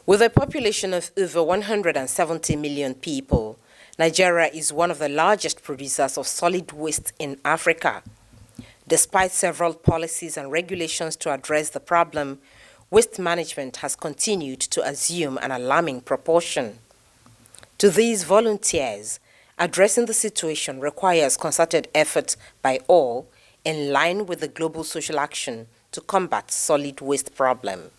With a population of over 170 million people, Nigeria is one of the largest producers of solid waste in Africa. Despite several policies and regulations to address the problem, waste management has continued to assume an alarming proportion. To these volunteers, addressing the situation requires concerted effort by all in line with the global social action to combat solid waste problem.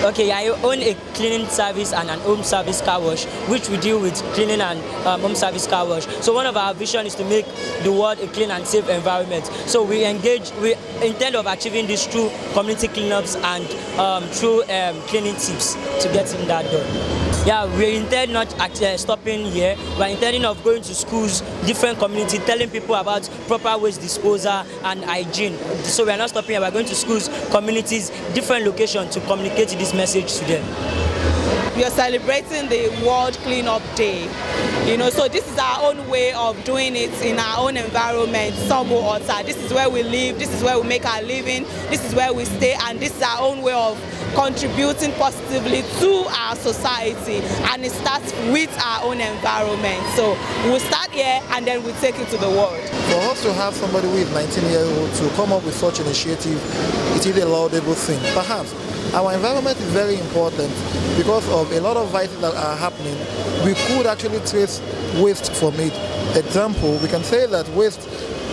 Okay, I own a cleaning service and an home service car wash, which we deal with cleaning and home service car wash. So one of our vision is to make the world a clean and safe environment. So we intend of achieving this through community cleanups and through cleaning tips to getting that done. Yeah, we intend not stopping here. We're intending of going to schools, different communities, telling people about proper waste disposal and hygiene. So we're not stopping here, we're going to schools, communities, different locations to communicate this message to them. We are celebrating the World Clean Up Day. So this is our own way of doing it in our own environment, Sango Ota. This is where we live, this is where we make our living, this is where we stay, and this is our own way of contributing positively to our society, and it starts with our own environment. So we'll start here and then we'll take it to the world. For us to have somebody who is 19-year-old to come up with such an initiative, it is a laudable thing. Perhaps our environment is very important because of a lot of vices that are happening. We could actually trace waste from it. Example, we can say that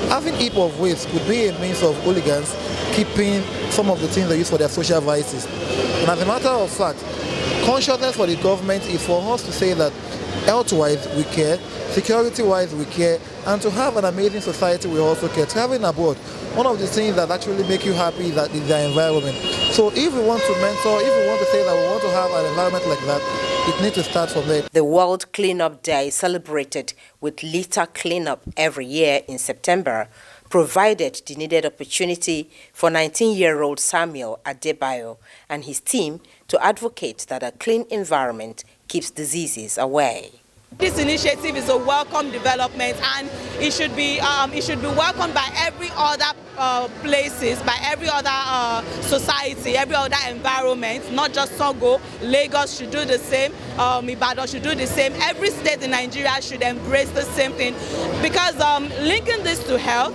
having heap of waste could be a means of hooligans keeping some of the things they use for their social vices. And as a matter of fact, consciousness for the government is for us to say that health-wise we care, security-wise we care, and to have an amazing society we also care. Traveling abroad, one of the things that actually make you happy is the environment. So if we want to mentor, if we want to say that we want to have an environment like that, it needs to start from there. The World Cleanup Day is celebrated with litter cleanup every year in September, provided the needed opportunity for 19-year-old Samuel Adebayo and his team to advocate that a clean environment keeps diseases away. This initiative is a welcome development, and it should be welcomed by every other places, by every other society, every other environment, not just Sango. Lagos should do the same, Ibadan should do the same. Every state in Nigeria should embrace the same thing, because linking this to health,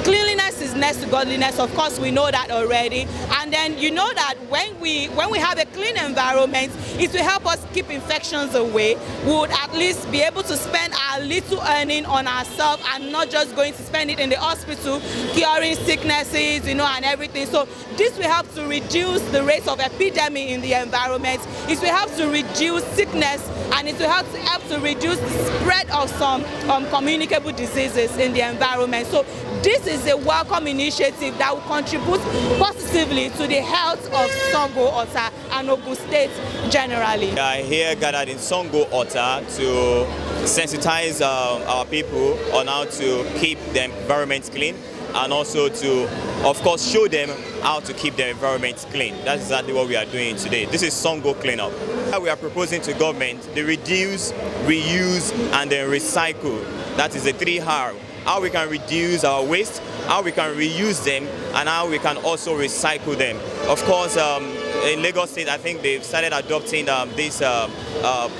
cleanliness is next to godliness. Of course, we know that already. And then you know that when we have a clean environment, it will help us keep infections away. We would at least be able to spend our little earning on ourselves and not just going to spend it in the hospital, curing sicknesses, and everything. So this will help to reduce the rate of epidemic in the environment. It will help to reduce sickness, and it will help to reduce the spread of some communicable diseases in the environment. So this is a welcome initiative that will contribute positively to the health of Sango Ota and Ogun State generally. We are here gathered in Sango Ota to sensitize our people on how to keep the environment clean, and also to, of course, show them how to keep their environment clean. That's exactly what we are doing today. This is Sango Clean Up. We are proposing to government the reduce, reuse, and then recycle. That is the 3R. How we can reduce our waste, how we can reuse them, and how we can also recycle them. Of course, in Lagos State, I think they've started adopting this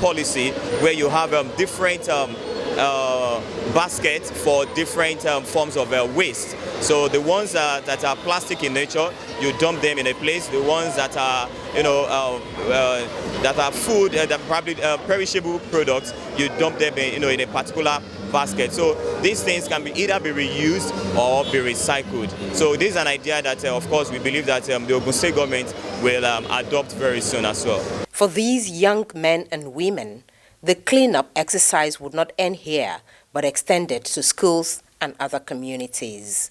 policy where you have different baskets for different forms of waste. So the ones that are plastic in nature, you dump them in a place. The ones that are, that are food, that are probably perishable products, you dump them in a particular basket. So these things can either be reused or be recycled. So this is an idea that, of course, we believe that the Ogun State government will adopt very soon as well. For these young men and women, the cleanup exercise would not end here, but extended to schools and other communities.